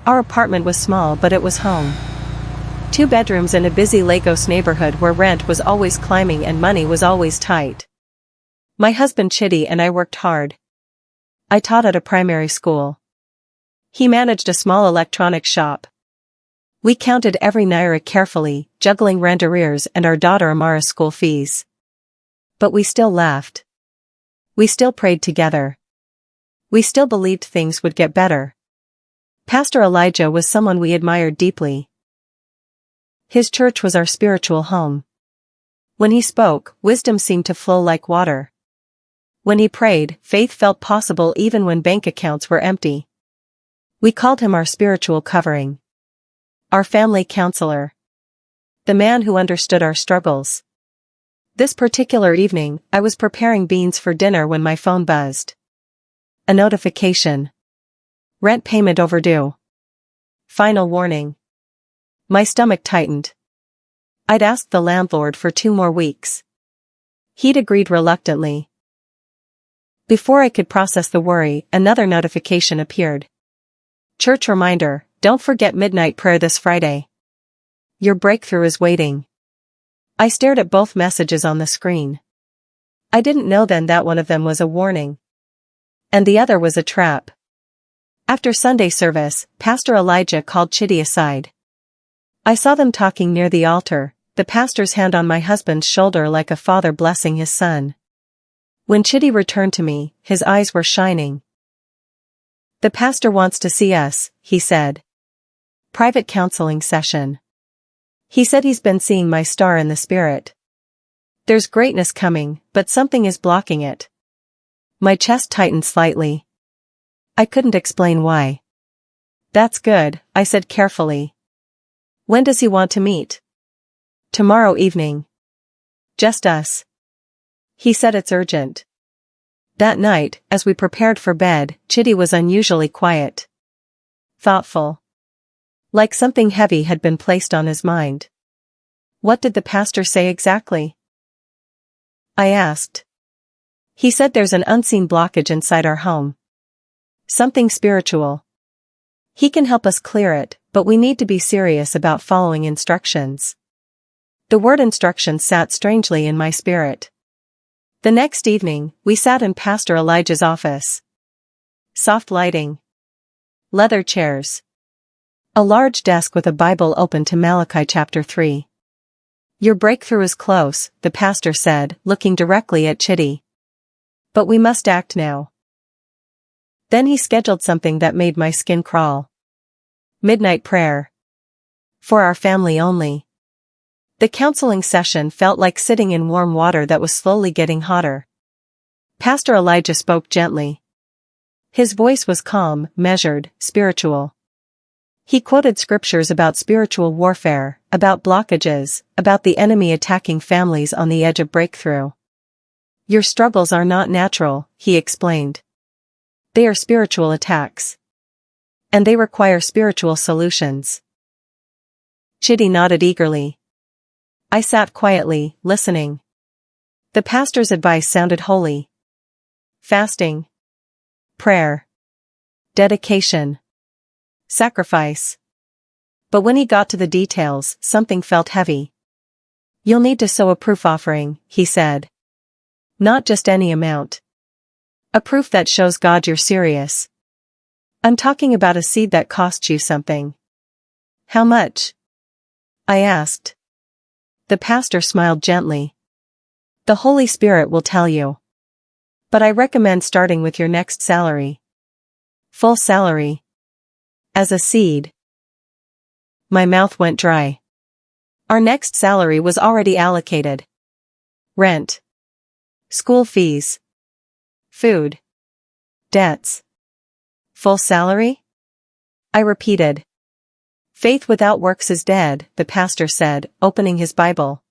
Our apartment was small, but it was home. 2 bedrooms in a busy Lagos neighborhood where rent was always climbing and money was always tight. My husband Chidi and I worked hard. I taught at a primary school. He managed a small electronics shop. We counted every naira carefully, juggling rent arrears and our daughter Amara's school fees. But we still laughed. We still prayed together. We still believed things would get better. Pastor Elijah was someone we admired deeply. His church was our spiritual home. When he spoke, wisdom seemed to flow like water. When he prayed, faith felt possible even when bank accounts were empty. We called him our spiritual covering. Our family counselor. The man who understood our struggles. This particular evening, I was preparing beans for dinner when my phone buzzed. A notification. Rent payment overdue. Final warning. My stomach tightened. I'd asked the landlord for 2 more weeks. He'd agreed reluctantly. Before I could process the worry, another notification appeared. Church reminder, don't forget midnight prayer this Friday. Your breakthrough is waiting. I stared at both messages on the screen. I didn't know then that one of them was a warning. And the other was a trap. After Sunday service, Pastor Elijah called Chidi aside. I saw them talking near the altar, the pastor's hand on my husband's shoulder like a father blessing his son. When Chidi returned to me, his eyes were shining. The pastor wants to see us, he said. Private counseling session. He said he's been seeing my star in the spirit. There's greatness coming, but something is blocking it. My chest tightened slightly. I couldn't explain why. That's good, I said carefully. When does he want to meet? Tomorrow evening. Just us. He said it's urgent. That night, as we prepared for bed, Chidi was unusually quiet. Thoughtful. Like something heavy had been placed on his mind. What did the pastor say exactly? I asked. He said there's an unseen blockage inside our home. Something spiritual. He can help us clear it, but we need to be serious about following instructions. The word instruction sat strangely in my spirit. The next evening, we sat in Pastor Elijah's office. Soft lighting. Leather chairs. A large desk with a Bible open to Malachi chapter 3. Your breakthrough is close, the pastor said, looking directly at Chidi. But we must act now. Then he scheduled something that made my skin crawl. Midnight prayer. For our family only. The counseling session felt like sitting in warm water that was slowly getting hotter. Pastor Elijah spoke gently. His voice was calm, measured, spiritual. He quoted scriptures about spiritual warfare, about blockages, about the enemy attacking families on the edge of breakthrough. Your struggles are not natural, he explained. They are spiritual attacks. And they require spiritual solutions. Chidi nodded eagerly. I sat quietly, listening. The pastor's advice sounded holy. Fasting. Prayer. Dedication. Sacrifice. But when he got to the details, something felt heavy. You'll need to sow a proof offering, he said. Not just any amount. A proof that shows God you're serious. I'm talking about a seed that costs you something. How much? I asked. The pastor smiled gently. The Holy Spirit will tell you. But I recommend starting with your next salary. Full salary. As a seed. My mouth went dry. Our next salary was already allocated. Rent. School fees. Food. Debts. Full salary? I repeated. Faith without works is dead, the pastor said, opening his Bible.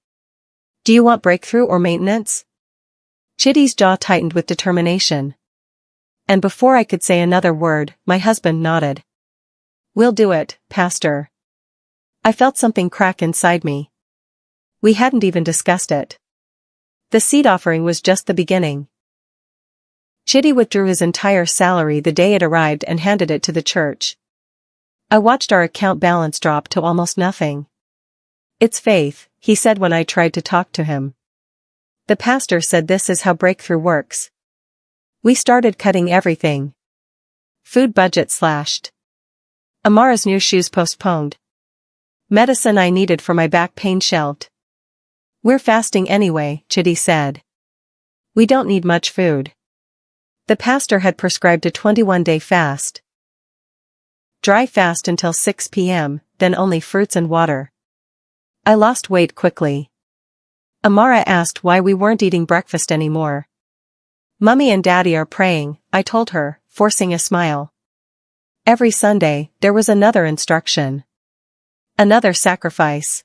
Do you want breakthrough or maintenance? Chidi's jaw tightened with determination. And before I could say another word, my husband nodded. We'll do it, Pastor. I felt something crack inside me. We hadn't even discussed it. The seed offering was just the beginning. Chidi withdrew his entire salary the day it arrived and handed it to the church. I watched our account balance drop to almost nothing. "It's faith," he said when I tried to talk to him. "The pastor said this is how breakthrough works." We started cutting everything. Food budget slashed. Amara's new shoes postponed. Medicine I needed for my back pain shelved. "We're fasting anyway," Chitty said. "We don't need much food." The pastor had prescribed a 21-day fast. Dry fast until 6 p.m., then only fruits and water. I lost weight quickly. Amara asked why we weren't eating breakfast anymore. "Mummy and Daddy are praying," I told her, forcing a smile. Every Sunday, there was another instruction. Another sacrifice.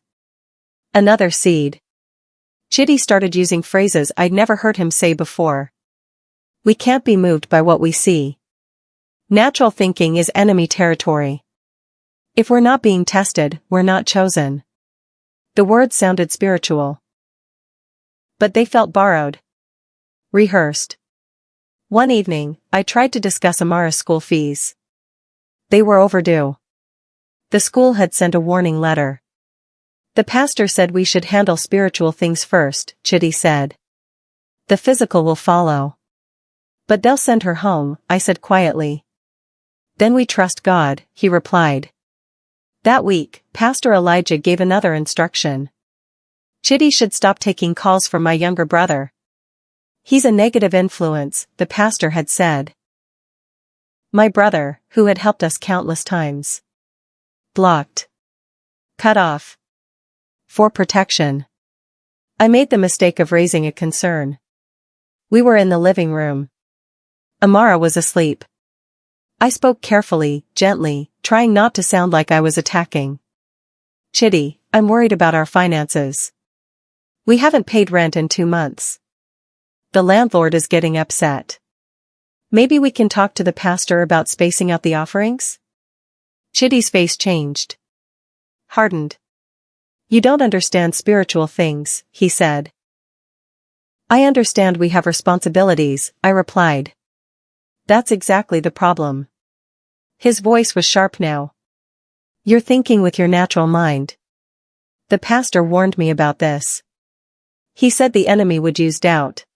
Another seed. Chitty started using phrases I'd never heard him say before. "We can't be moved by what we see. Natural thinking is enemy territory. If we're not being tested, we're not chosen." The words sounded spiritual. But they felt borrowed. Rehearsed. One evening, I tried to discuss Amara's school fees. They were overdue. The school had sent a warning letter. "The pastor said we should handle spiritual things first," Chitty said. "The physical will follow." "But they'll send her home," I said quietly. "Then we trust God," he replied. That week, Pastor Elijah gave another instruction. "Chitty should stop taking calls from my younger brother. He's a negative influence," the pastor had said. My brother, who had helped us countless times. Blocked. Cut off. For protection. I made the mistake of raising a concern. We were in the living room. Amara was asleep. I spoke carefully, gently, trying not to sound like I was attacking. "Chitty, I'm worried about our finances. We haven't paid rent in 2 months. The landlord is getting upset. Maybe we can talk to the pastor about spacing out the offerings?" Chitty's face changed. Hardened. "You don't understand spiritual things," he said. "I understand we have responsibilities," I replied. "That's exactly the problem." His voice was sharp now. "You're thinking with your natural mind. The pastor warned me about this. He said the enemy would use doubt.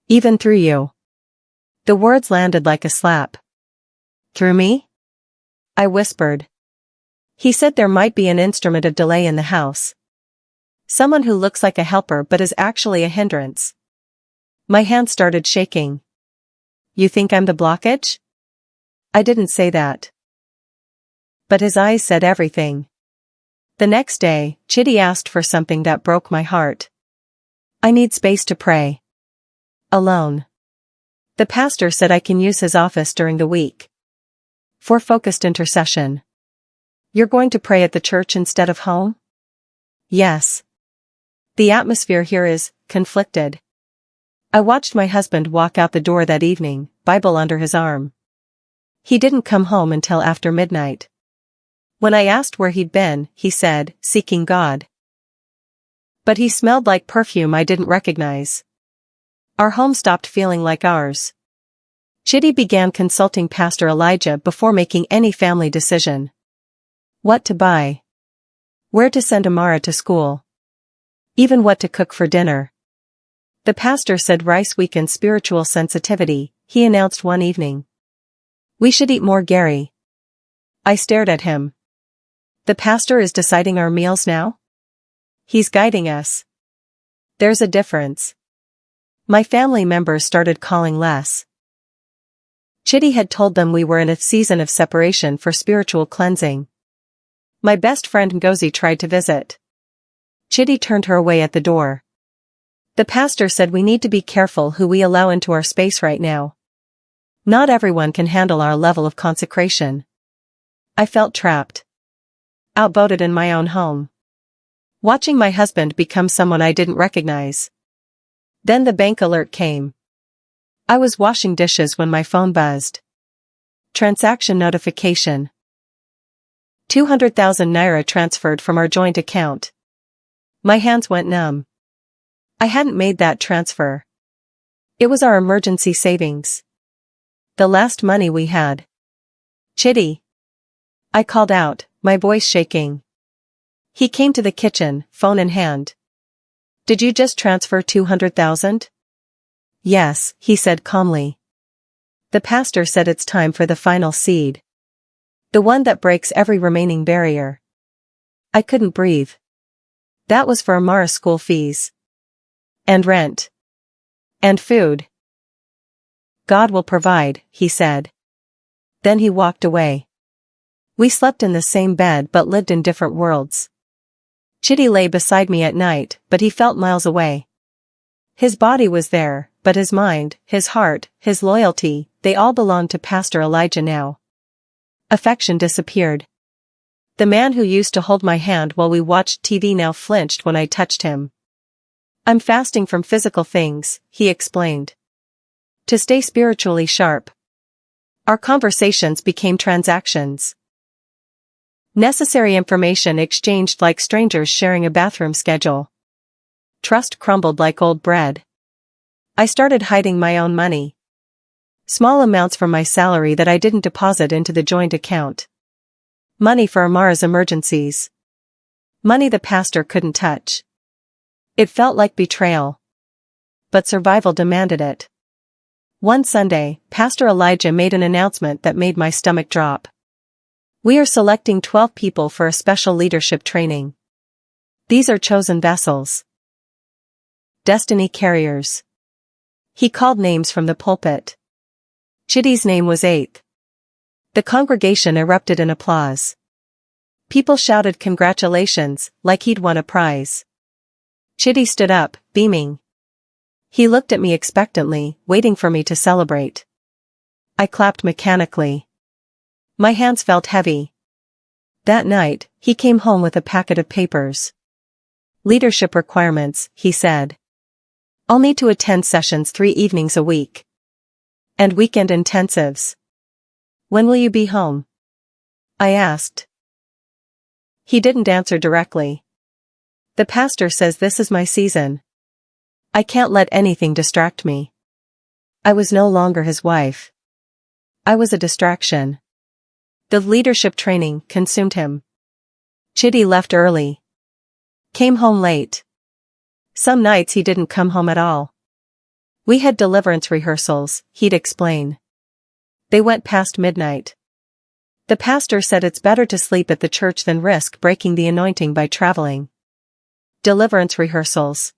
Even through you." The words landed like a slap. "Through me?" I whispered. "He said there might be an instrument of delay in the house. Someone who looks like a helper but is actually a hindrance." My hand started shaking. "You think I'm the blockage?" I didn't say that. But his eyes said everything. The next day, Chitty asked for something that broke my heart. "I need space to pray. Alone." The pastor said I can use his office during the week. For focused intercession. "You're going to pray at the church instead of home?" "Yes. The atmosphere here is conflicted." I watched my husband walk out the door that evening, Bible under his arm. He didn't come home until after midnight. When I asked where he'd been, he said, "Seeking God." But he smelled like perfume I didn't recognize. Our home stopped feeling like ours. Chitty began consulting Pastor Elijah before making any family decision. What to buy. Where to send Amara to school. Even what to cook for dinner. The pastor said rice weakens spiritual sensitivity, he announced one evening. "We should eat more, Gary." I stared at him. The pastor is deciding our meals now? He's guiding us. There's a difference. My family members started calling less. Chitty had told them we were in a season of separation for spiritual cleansing. My best friend Ngozi tried to visit. Chitty turned her away at the door. The pastor said we need to be careful who we allow into our space right now. Not everyone can handle our level of consecration. I felt trapped. Outvoted in my own home. Watching my husband become someone I didn't recognize. Then the bank alert came. I was washing dishes when my phone buzzed. Transaction notification. 200,000 naira transferred from our joint account. My hands went numb. I hadn't made that transfer. It was our emergency savings. The last money we had. Chitty. I called out, my voice shaking. He came to the kitchen, phone in hand. Did you just transfer 200,000? Yes, he said calmly. The pastor said it's time for the final seed. The one that breaks every remaining barrier. I couldn't breathe. That was for Amara's school fees. And rent. And food. God will provide, he said. Then he walked away. We slept in the same bed but lived in different worlds. Chitty lay beside me at night, but he felt miles away. His body was there, but his mind, his heart, his loyalty, they all belonged to Pastor Elijah now. Affection disappeared. The man who used to hold my hand while we watched TV now flinched when I touched him. I'm fasting from physical things, he explained. To stay spiritually sharp. Our conversations became transactions. Necessary information exchanged like strangers sharing a bathroom schedule. Trust crumbled like old bread. I started hiding my own money. Small amounts from my salary that I didn't deposit into the joint account. Money for Amara's emergencies. Money the pastor couldn't touch. It felt like betrayal. But survival demanded it. One Sunday, Pastor Elijah made an announcement that made my stomach drop. We are selecting 12 people for a special leadership training. These are chosen vessels. Destiny carriers. He called names from the pulpit. Chitty's name was eighth. The congregation erupted in applause. People shouted congratulations, like he'd won a prize. Chitty stood up, beaming. He looked at me expectantly, waiting for me to celebrate. I clapped mechanically. My hands felt heavy. That night, he came home with a packet of papers. Leadership requirements, he said. I'll need to attend sessions 3 evenings a week. And weekend intensives. When will you be home? I asked. He didn't answer directly. The pastor says this is my season. I can't let anything distract me. I was no longer his wife. I was a distraction. The leadership training consumed him. Chitty left early. Came home late. Some nights he didn't come home at all. We had deliverance rehearsals, he'd explain. They went past midnight. The pastor said it's better to sleep at the church than risk breaking the anointing by traveling. Deliverance rehearsals.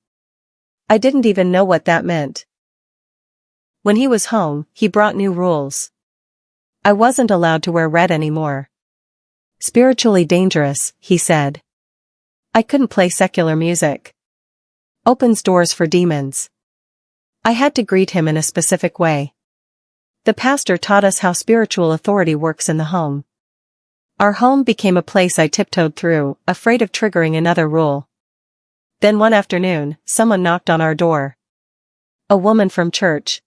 I didn't even know what that meant. When he was home, he brought new rules. I wasn't allowed to wear red anymore. Spiritually dangerous, he said. I couldn't play secular music. Opens doors for demons. I had to greet him in a specific way. The pastor taught us how spiritual authority works in the home. Our home became a place I tiptoed through, afraid of triggering another rule. Then one afternoon, someone knocked on our door. A woman from church.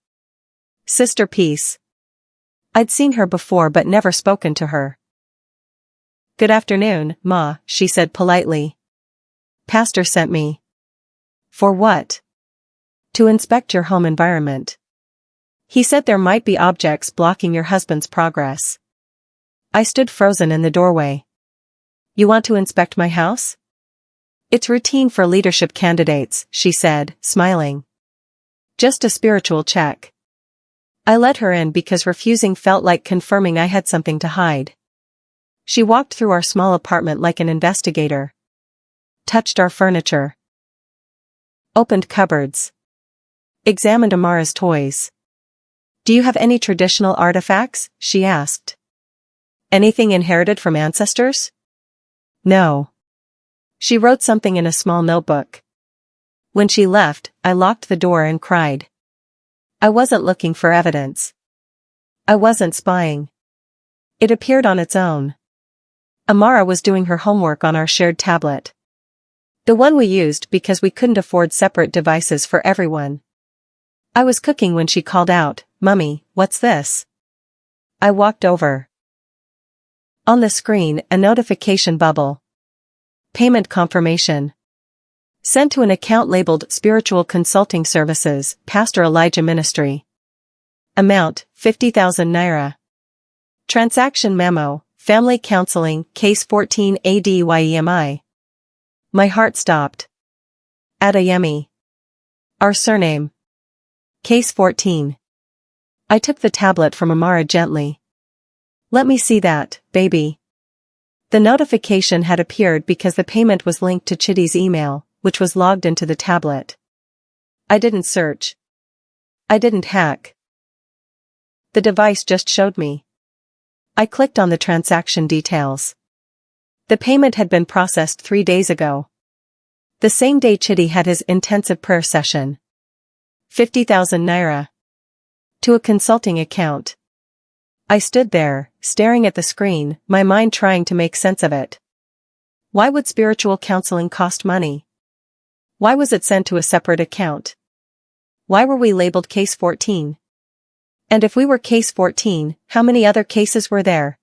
Sister Peace. I'd seen her before but never spoken to her. Good afternoon, Ma, she said politely. Pastor sent me. For what? To inspect your home environment. He said there might be objects blocking your husband's progress. I stood frozen in the doorway. You want to inspect my house? It's routine for leadership candidates, she said, smiling. Just a spiritual check. I let her in because refusing felt like confirming I had something to hide. She walked through our small apartment like an investigator. Touched our furniture. Opened cupboards. Examined Amara's toys. Do you have any traditional artifacts? She asked. Anything inherited from ancestors? No. She wrote something in a small notebook. When she left, I locked the door and cried. I wasn't looking for evidence. I wasn't spying. It appeared on its own. Amara was doing her homework on our shared tablet. The one we used because we couldn't afford separate devices for everyone. I was cooking when she called out, Mummy, what's this? I walked over. On the screen, a notification bubble. Payment confirmation. Sent to an account labeled Spiritual Consulting Services, Pastor Elijah Ministry. Amount, 50,000 naira. Transaction memo, Family Counseling, Case 14 ADYEMI. My heart stopped. Adeyemi. Our surname. Case 14. I took the tablet from Amara gently. Let me see that, baby. The notification had appeared because the payment was linked to Chitty's email, which was logged into the tablet. I didn't search. I didn't hack. The device just showed me. I clicked on the transaction details. The payment had been processed 3 days ago. The same day Chitty had his intensive prayer session. 50,000 naira. To a consulting account. I stood there, staring at the screen, my mind trying to make sense of it. Why would spiritual counseling cost money? Why was it sent to a separate account? Why were we labeled Case 14? And if we were Case 14, how many other cases were there?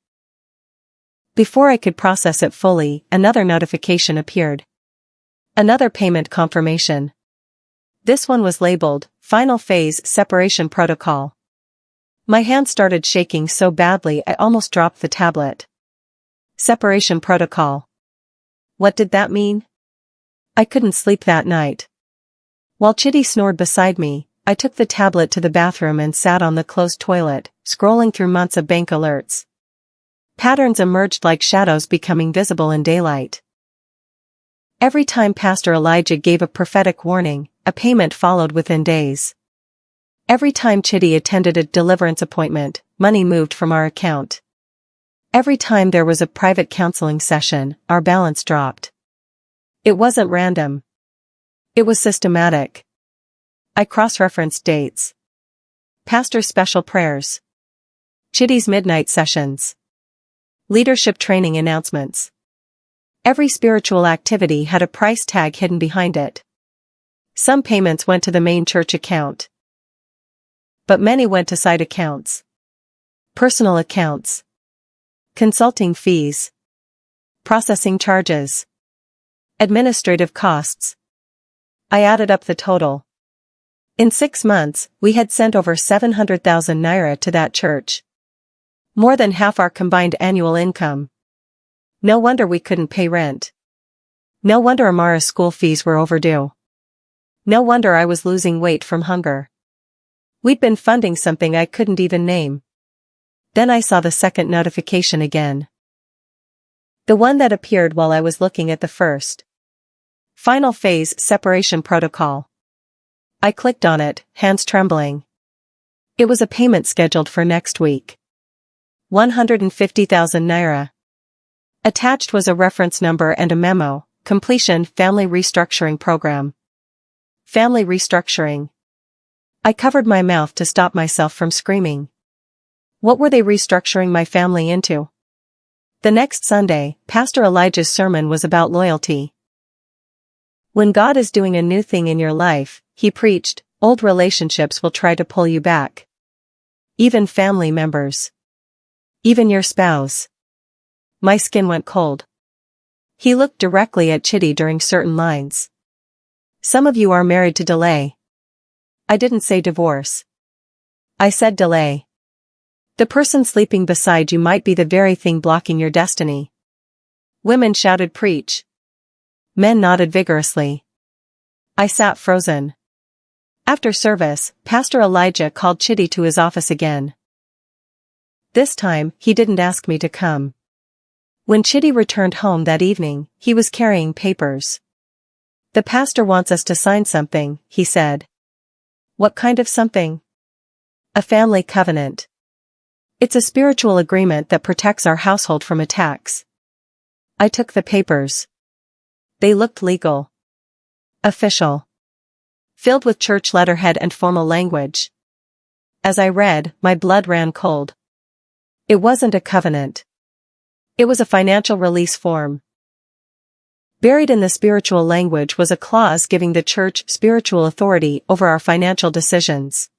Before I could process it fully, another notification appeared. Another payment confirmation. This one was labeled, Final Phase Separation Protocol. My hand started shaking so badly I almost dropped the tablet. Separation Protocol. What did that mean? I couldn't sleep that night. While Chitty snored beside me, I took the tablet to the bathroom and sat on the closed toilet, scrolling through months of bank alerts. Patterns emerged like shadows becoming visible in daylight. Every time Pastor Elijah gave a prophetic warning, a payment followed within days. Every time Chitty attended a deliverance appointment, money moved from our account. Every time there was a private counseling session, our balance dropped. It wasn't random. It was systematic. I cross-referenced dates. Pastor's special prayers. Chitty's midnight sessions. Leadership training announcements. Every spiritual activity had a price tag hidden behind it. Some payments went to the main church account. But many went to side accounts. Personal accounts. Consulting fees. Processing charges. Administrative costs. I added up the total. In 6 months, we had sent over 700,000 naira to that church. More than half our combined annual income. No wonder we couldn't pay rent. No wonder Amara's school fees were overdue. No wonder I was losing weight from hunger. We'd been funding something I couldn't even name. Then I saw the second notification again. The one that appeared while I was looking at the first. Final Phase Separation Protocol. I clicked on it, hands trembling. It was a payment scheduled for next week. 150,000 naira. Attached was a reference number and a memo, completion Family Restructuring Program. Family restructuring. I covered my mouth to stop myself from screaming. What were they restructuring my family into? The next Sunday, Pastor Elijah's sermon was about loyalty. When God is doing a new thing in your life, he preached, old relationships will try to pull you back. Even family members. Even your spouse. My skin went cold. He looked directly at Chitty during certain lines. Some of you are married to delay. I didn't say divorce. I said delay. The person sleeping beside you might be the very thing blocking your destiny. Women shouted preach. Men nodded vigorously. I sat frozen. After service, Pastor Elijah called Chitty to his office again. This time, he didn't ask me to come. When Chitty returned home that evening, he was carrying papers. The pastor wants us to sign something, he said. What kind of something? A family covenant. It's a spiritual agreement that protects our household from attacks. I took the papers. They looked legal. Official. Filled with church letterhead and formal language. As I read, my blood ran cold. It wasn't a covenant. It was a financial release form. Buried in the spiritual language was a clause giving the church spiritual authority over our financial decisions.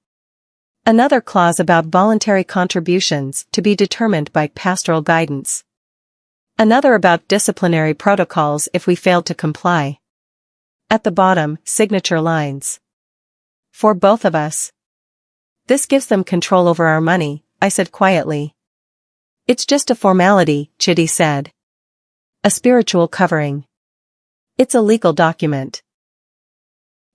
Another clause about voluntary contributions to be determined by pastoral guidance. Another about disciplinary protocols if we failed to comply. At the bottom, signature lines. For both of us. This gives them control over our money, I said quietly. It's just a formality, Chitty said. A spiritual covering. It's a legal document.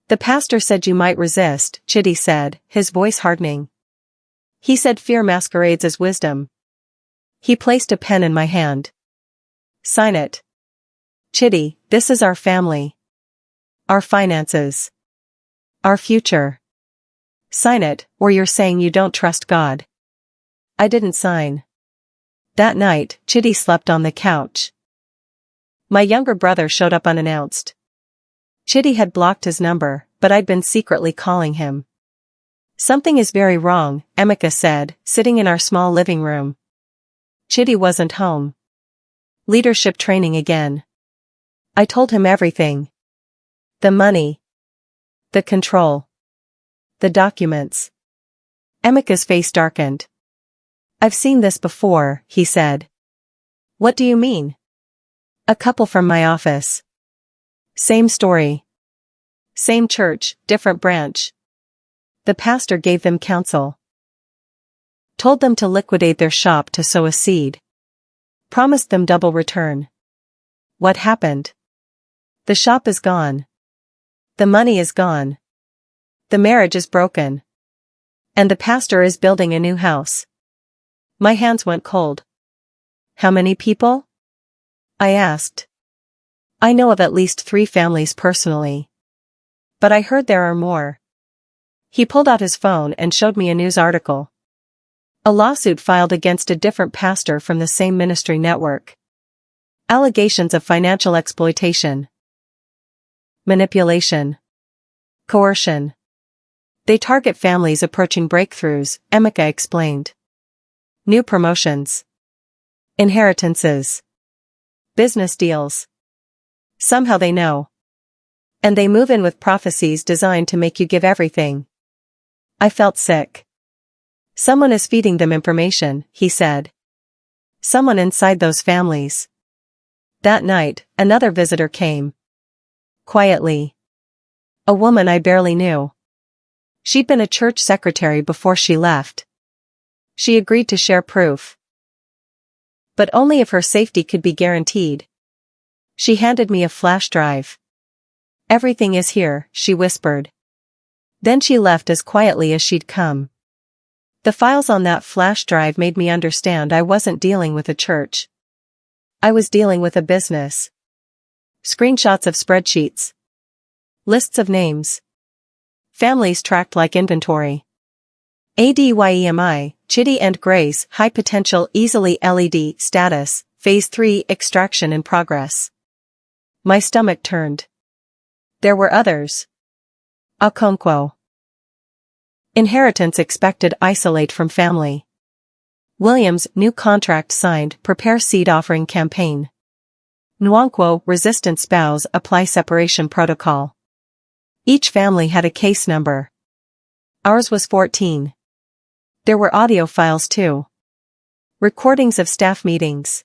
The pastor said you might resist, Chitty said, his voice hardening. He said fear masquerades as wisdom. He placed a pen in my hand. Sign it. Chitty, this is our family. Our finances. Our future. Sign it, or you're saying you don't trust God. I didn't sign. That night, Chitty slept on the couch. My younger brother showed up unannounced. Chitty had blocked his number, but I'd been secretly calling him. Something is very wrong, Emeka said, sitting in our small living room. Chitty wasn't home. Leadership training again. I told him everything. The money. The control. The documents. Emeka's face darkened. I've seen this before, he said. What do you mean? A couple from my office. Same story. Same church, different branch. The pastor gave them counsel. Told them to liquidate their shop to sow a seed. Promised them double return. What happened? The shop is gone. The money is gone. The marriage is broken. And the pastor is building a new house. My hands went cold. How many people? I asked. I know of at least 3 families personally. But I heard there are more. He pulled out his phone and showed me a news article. A lawsuit filed against a different pastor from the same ministry network. Allegations of financial exploitation. Manipulation. Coercion. They target families approaching breakthroughs, Emeka explained. New promotions. Inheritances. Business deals. Somehow they know. And they move in with prophecies designed to make you give everything. I felt sick. Someone is feeding them information, he said. Someone inside those families. That night, another visitor came. Quietly. A woman I barely knew. She'd been a church secretary before she left. She agreed to share proof. But only if her safety could be guaranteed. She handed me a flash drive. Everything is here, she whispered. Then she left as quietly as she'd come. The files on that flash drive made me understand I wasn't dealing with a church. I was dealing with a business. Screenshots of spreadsheets. Lists of names. Families tracked like inventory. ADYEMI, Chitty and Grace, high potential easily LED, status, phase 3, extraction in progress. My stomach turned. There were others. Okonkwo. Inheritance expected isolate from family. Williams, new contract signed, prepare seed offering campaign. Nwankwo, resistant spouse, apply separation protocol. Each family had a case number. Ours was 14. There were audio files too. Recordings of staff meetings.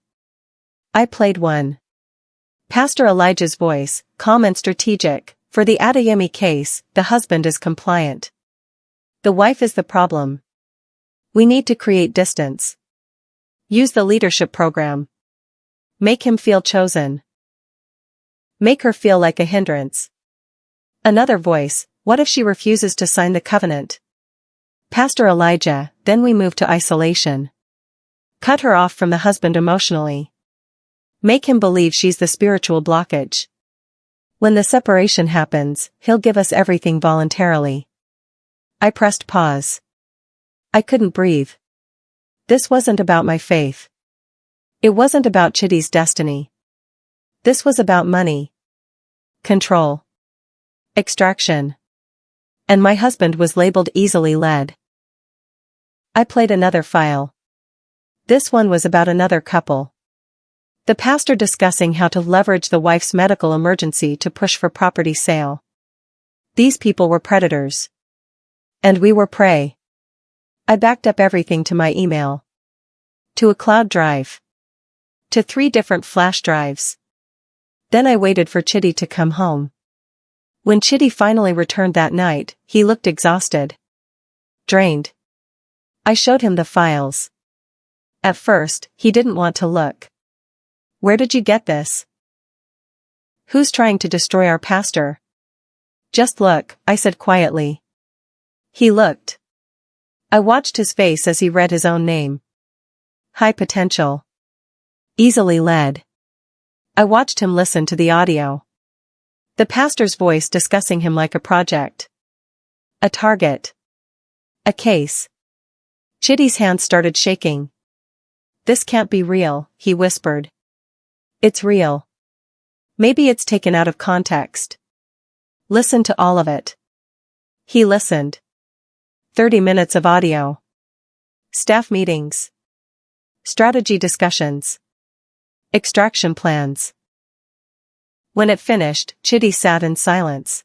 I played one. Pastor Elijah's voice, calm and strategic. For the Adeyemi case, the husband is compliant. The wife is the problem. We need to create distance. Use the leadership program. Make him feel chosen. Make her feel like a hindrance. Another voice, what if she refuses to sign the covenant? Pastor Elijah, then we move to isolation. Cut her off from the husband emotionally. Make him believe she's the spiritual blockage. When the separation happens, he'll give us everything voluntarily. I pressed pause. I couldn't breathe. This wasn't about my faith. It wasn't about Chitty's destiny. This was about money. Control. Extraction. And my husband was labeled easily led. I played another file. This one was about another couple. The pastor discussing how to leverage the wife's medical emergency to push for property sale. These people were predators. And we were prey. I backed up everything to my email. To a cloud drive. To 3 different flash drives. Then I waited for Chitty to come home. When Chitty finally returned that night, he looked exhausted. Drained. I showed him the files. At first, he didn't want to look. "Where did you get this? Who's trying to destroy our pastor?" "Just look," I said quietly. He looked. I watched his face as he read his own name. High potential. Easily led. I watched him listen to the audio. The pastor's voice discussing him like a project. A target. A case. Chitty's hands started shaking. "This can't be real," he whispered. "It's real. Maybe it's taken out of context. Listen to all of it." He listened. 30 minutes of audio. Staff meetings. Strategy discussions. Extraction plans. When it finished, Chitty sat in silence.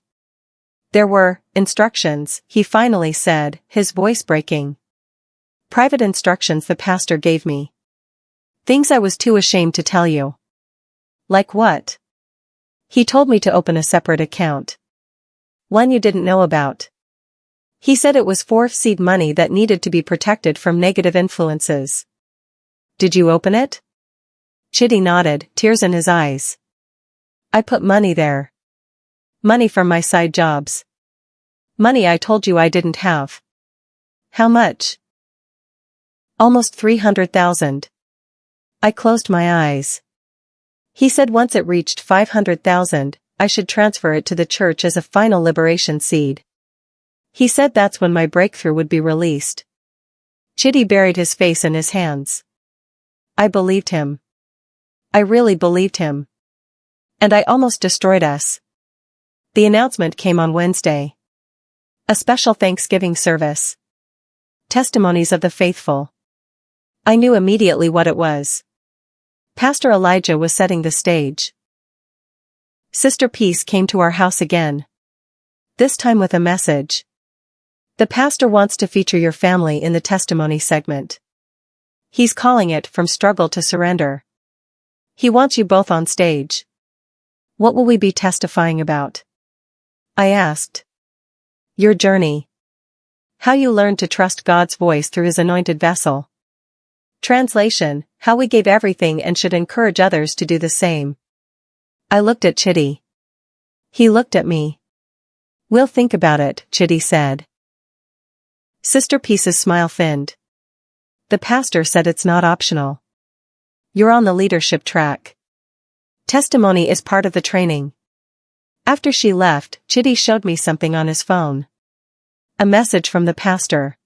"There were instructions," he finally said, his voice breaking. "Private instructions the pastor gave me. Things I was too ashamed to tell you." "Like what?" "He told me to open a separate account. One you didn't know about. He said it was for seed money that needed to be protected from negative influences." "Did you open it?" Chitty nodded, tears in his eyes. "I put money there. Money from my side jobs. Money I told you I didn't have." "How much?" "Almost 300,000. I closed my eyes. He said once it reached 500,000, I should transfer it to the church as a final liberation seed. He said that's when my breakthrough would be released." Chitty buried his face in his hands. I believed him. I really believed him. And I almost destroyed us. The announcement came on Wednesday. A special Thanksgiving service. Testimonies of the faithful. I knew immediately what it was. Pastor Elijah was setting the stage. Sister Peace came to our house again. This time with a message. The pastor wants to feature your family in the testimony segment. He's calling it From Struggle to Surrender. He wants you both on stage. What will we be testifying about? I asked. Your journey. How you learned to trust God's voice through His anointed vessel. Translation, how we gave everything and should encourage others to do the same. I looked at Chitty. He looked at me. We'll think about it, Chitty said. Sister Peace's smile thinned. The pastor said it's not optional. You're on the leadership track. Testimony is part of the training. After she left, Chitty showed me something on his phone. A message from the pastor.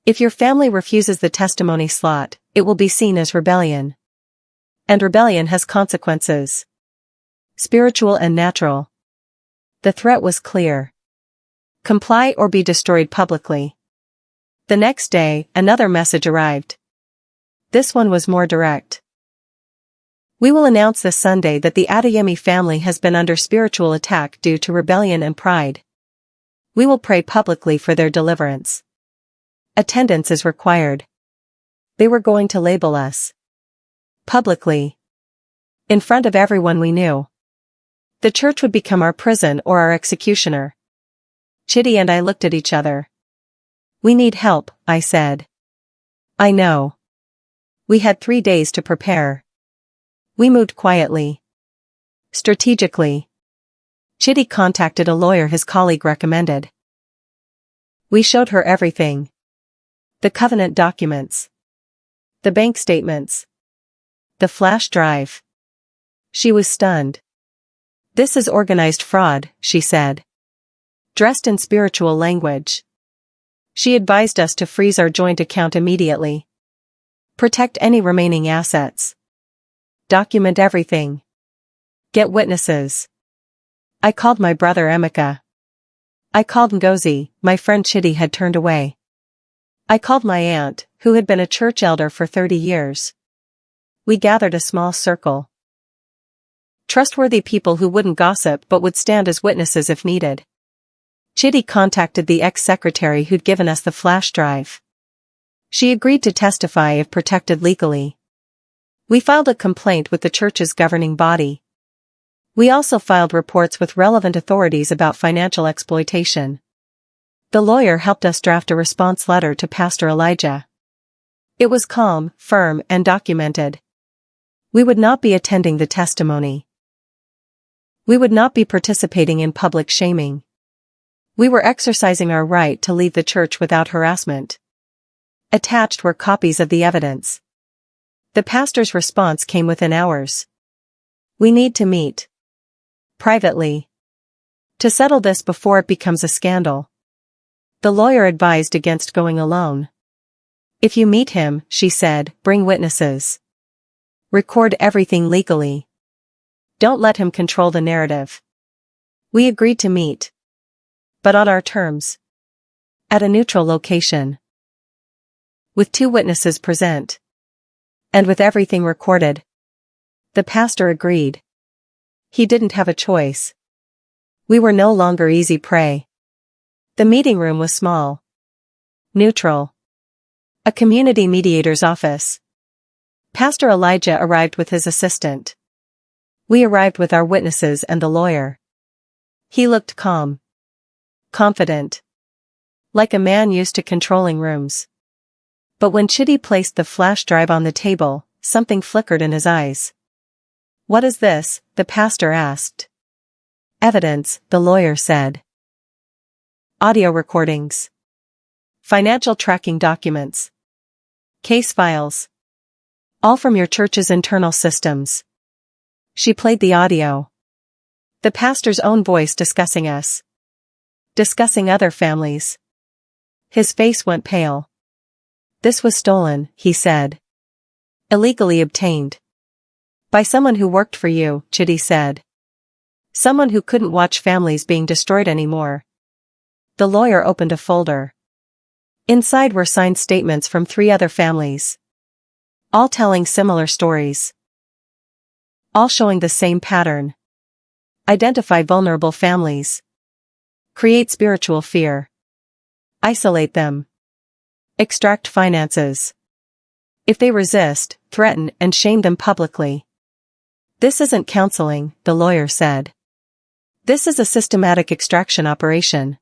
If your family refuses the testimony slot, it will be seen as rebellion. And rebellion has consequences. Spiritual and natural. The threat was clear. Comply or be destroyed publicly. The next day, another message arrived. This one was more direct. We will announce this Sunday that the Adeyemi family has been under spiritual attack due to rebellion and pride. We will pray publicly for their deliverance. Attendance is required. They were going to label us. Publicly. In front of everyone we knew. The church would become our prison or our executioner. Chitty and I looked at each other. We need help, I said. I know. We had 3 days to prepare. We moved quietly. Strategically. Chitty contacted a lawyer his colleague recommended. We showed her everything. The covenant documents. The bank statements. The flash drive. She was stunned. This is organized fraud, she said. Dressed in spiritual language. She advised us to freeze our joint account immediately. Protect any remaining assets. Document everything. Get witnesses. I called my brother Emeka. I called Ngozi, my friend Chitty had turned away. I called my aunt, who had been a church elder for 30 years. We gathered a small circle. Trustworthy people who wouldn't gossip but would stand as witnesses if needed. Chitty contacted the ex-secretary who'd given us the flash drive. She agreed to testify if protected legally. We filed a complaint with the church's governing body. We also filed reports with relevant authorities about financial exploitation. The lawyer helped us draft a response letter to Pastor Elijah. It was calm, firm, and documented. We would not be attending the testimony. We would not be participating in public shaming. We were exercising our right to leave the church without harassment. Attached were copies of the evidence. The pastor's response came within hours. We need to meet. Privately. To settle this before it becomes a scandal. The lawyer advised against going alone. If you meet him, she said, bring witnesses. Record everything legally. Don't let him control the narrative. We agreed to meet. But on our terms. At a neutral location. With 2 witnesses present. And with everything recorded. The pastor agreed. He didn't have a choice. We were no longer easy prey. The meeting room was small. Neutral. A community mediator's office. Pastor Elijah arrived with his assistant. We arrived with our witnesses and the lawyer. He looked calm. Confident. Like a man used to controlling rooms. But when Chitty placed the flash drive on the table, something flickered in his eyes. What is this? The pastor asked. Evidence, the lawyer said. Audio recordings. Financial tracking documents. Case files. All from your church's internal systems. She played the audio. The pastor's own voice discussing us. Discussing other families. His face went pale. This was stolen, he said. Illegally obtained. By someone who worked for you, Chitty said. Someone who couldn't watch families being destroyed anymore. The lawyer opened a folder. Inside were signed statements from 3 other families. All telling similar stories. All showing the same pattern. Identify vulnerable families. Create spiritual fear. Isolate them. Extract finances. If they resist, threaten and shame them publicly. This isn't counseling, the lawyer said. This is a systematic extraction operation.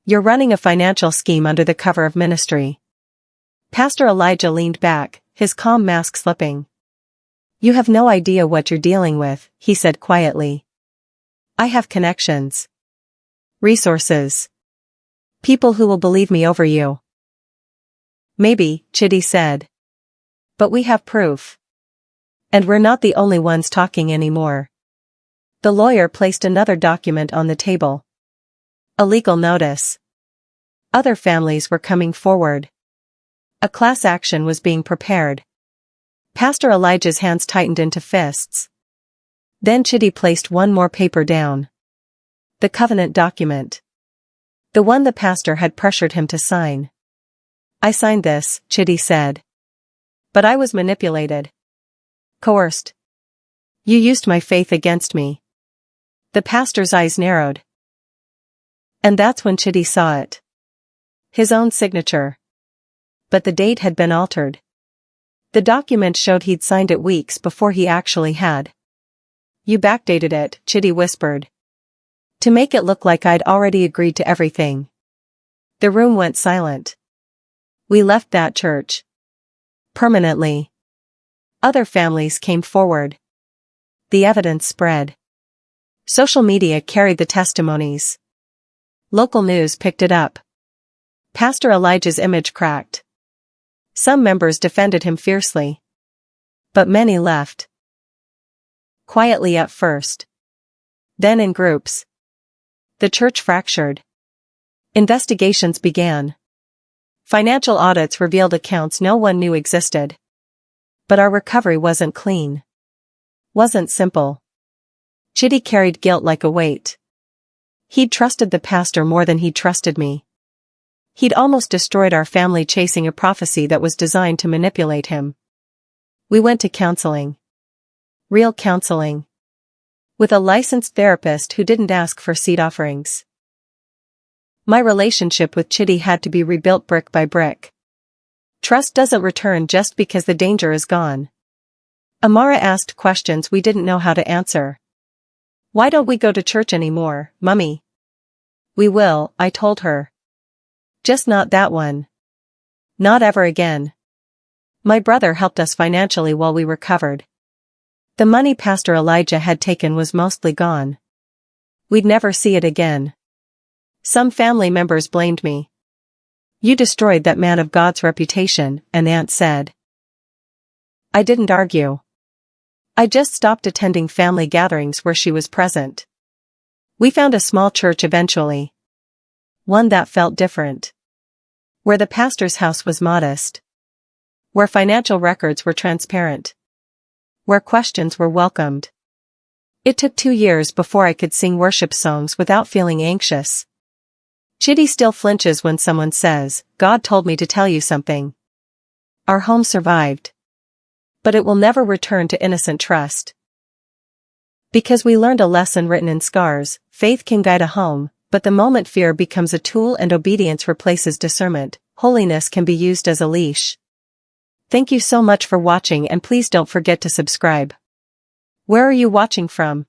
You're running a financial scheme under the cover of ministry. Pastor Elijah leaned back, his calm mask slipping. You have no idea what you're dealing with, he said quietly. I have connections. Resources. People who will believe me over you. Maybe, Chitty said. But we have proof. And we're not the only ones talking anymore. The lawyer placed another document on the table. A legal notice. Other families were coming forward. A class action was being prepared. Pastor Elijah's hands tightened into fists. Then Chitty placed one more paper down. The covenant document. The one the pastor had pressured him to sign. I signed this, Chitty said. But I was manipulated. Coerced. You used my faith against me. The pastor's eyes narrowed. And that's when Chitty saw it. His own signature. But the date had been altered. The document showed he'd signed it weeks before he actually had. You backdated it, Chitty whispered. To make it look like I'd already agreed to everything. The room went silent. We left that church. Permanently. Other families came forward. The evidence spread. Social media carried the testimonies. Local news picked it up. Pastor Elijah's image cracked. Some members defended him fiercely. But many left. Quietly at first. Then in groups. The church fractured. Investigations began. Financial audits revealed accounts no one knew existed. But our recovery wasn't clean. Wasn't simple. Chitty carried guilt like a weight. He'd trusted the pastor more than he'd trusted me. He'd almost destroyed our family chasing a prophecy that was designed to manipulate him. We went to counseling. Real counseling. With a licensed therapist who didn't ask for seed offerings. My relationship with Chitty had to be rebuilt brick by brick. Trust doesn't return just because the danger is gone. Amara asked questions we didn't know how to answer. Why don't we go to church anymore, Mummy? We will, I told her. Just not that one. Not ever again. My brother helped us financially while we recovered. The money Pastor Elijah had taken was mostly gone. We'd never see it again. Some family members blamed me. "You destroyed that man of God's reputation," an aunt said. I didn't argue. I just stopped attending family gatherings where she was present. We found a small church eventually. One that felt different. Where the pastor's house was modest. Where financial records were transparent. Where questions were welcomed. It took 2 years before I could sing worship songs without feeling anxious. Chitty still flinches when someone says, "God told me to tell you something." Our home survived. But it will never return to innocent trust. Because we learned a lesson written in scars, faith can guide a home, but the moment fear becomes a tool and obedience replaces discernment, holiness can be used as a leash. Thank you so much for watching, and please don't forget to subscribe. Where are you watching from?